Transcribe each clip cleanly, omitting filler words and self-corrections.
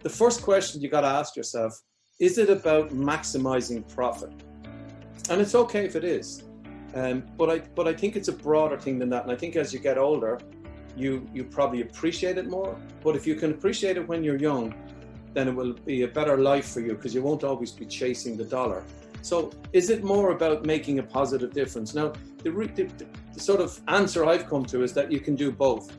the first question you got to ask yourself, is it about maximizing profit? And it's okay if it is. But I think it's a broader thing than that. And I think as you get older, you probably appreciate it more. But if you can appreciate it when you're young, then it will be a better life for you, because you won't always be chasing the dollar. So is it more about making a positive difference? Now, the sort of answer I've come to is that you can do both.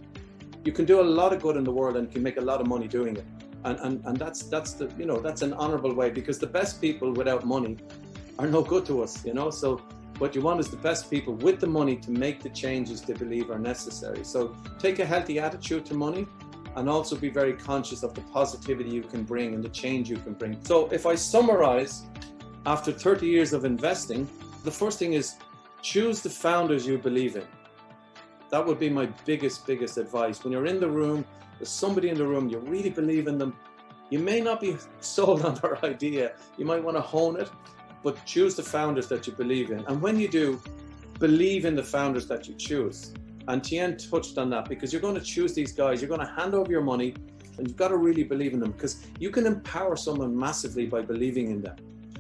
You can do a lot of good in the world and can make a lot of money doing it. And that's the, you know, that's an honorable way, because the best people without money are no good to us, you know. So what you want is the best people with the money to make the changes they believe are necessary. So take a healthy attitude to money, and also be very conscious of the positivity you can bring and the change you can bring. So if I summarize, after 30 years of investing, the first thing is choose the founders you believe in. That would be my biggest advice. When you're in the room, there's somebody in the room, you really believe in them. You may not be sold on their idea. You might want to hone it, but choose the founders that you believe in. And when you do, believe in the founders that you choose. And Tien touched on that, because you're going to choose these guys, you're going to hand over your money, and you've got to really believe in them, because you can empower someone massively by believing in them.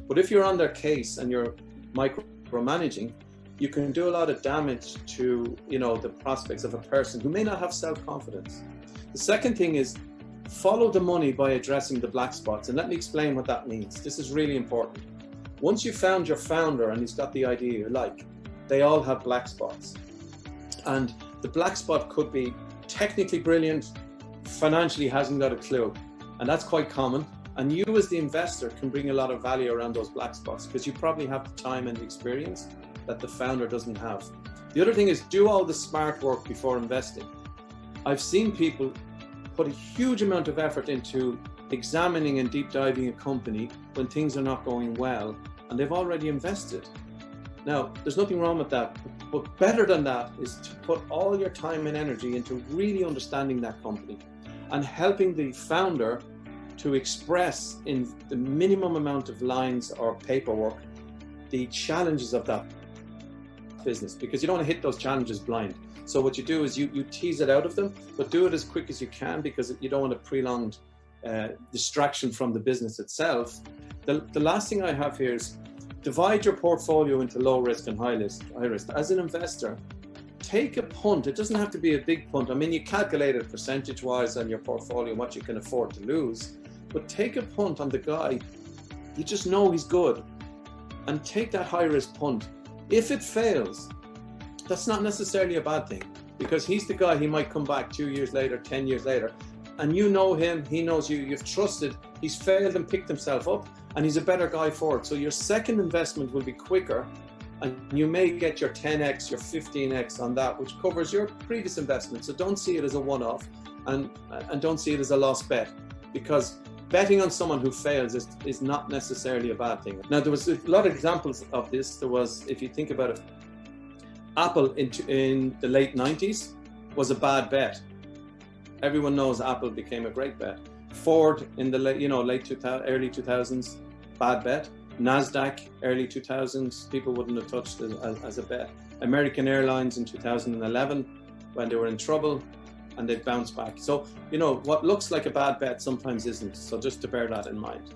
But if you're on their case and you're micromanaging, you can do a lot of damage to, you know, the prospects of a person who may not have self-confidence. The second thing is follow the money by addressing the black spots. And let me explain what that means. This is really important. Once you found your founder and he's got the idea you like, they all have black spots. And the black spot could be technically brilliant, financially hasn't got a clue. And that's quite common. And you as the investor can bring a lot of value around those black spots, because you probably have the time and the experience that the founder doesn't have. The other thing is do all the smart work before investing. I've seen people put a huge amount of effort into examining and deep diving a company when things are not going well, and they've already invested. Now, there's nothing wrong with that, but better than that is to put all your time and energy into really understanding that company and helping the founder to express in the minimum amount of lines or paperwork the challenges of that business, because you don't want to hit those challenges blind. So what you do is you tease it out of them, but do it as quick as you can, because you don't want a prolonged distraction from the business itself. The last thing I have here is divide your portfolio into low risk and high risk. As an investor, take a punt. It doesn't have to be a big punt. I mean, you calculate it percentage wise on your portfolio, what you can afford to lose, but take a punt on the guy you just know he's good, and take that high risk punt. If it fails, that's not necessarily a bad thing, because he's the guy, he might come back 2 years later, 10 years later, and you know him, he knows you, you've trusted, he's failed and picked himself up, and he's a better guy for it. So your second investment will be quicker, and you may get your 10x, your 15x on that, which covers your previous investment. So don't see it as a one-off, and don't see it as a lost bet, because betting on someone who fails is not necessarily a bad thing. Now, there was a lot of examples of this. There was, if you think about it, Apple in the late 90s was a bad bet. Everyone knows Apple became a great bet. Ford in the late 2000s, early 2000s, bad bet. NASDAQ, early 2000s, people wouldn't have touched it as a bet. American Airlines in 2011, when they were in trouble, and they've bounced back. So, you know, what looks like a bad bet sometimes isn't. So just to bear that in mind.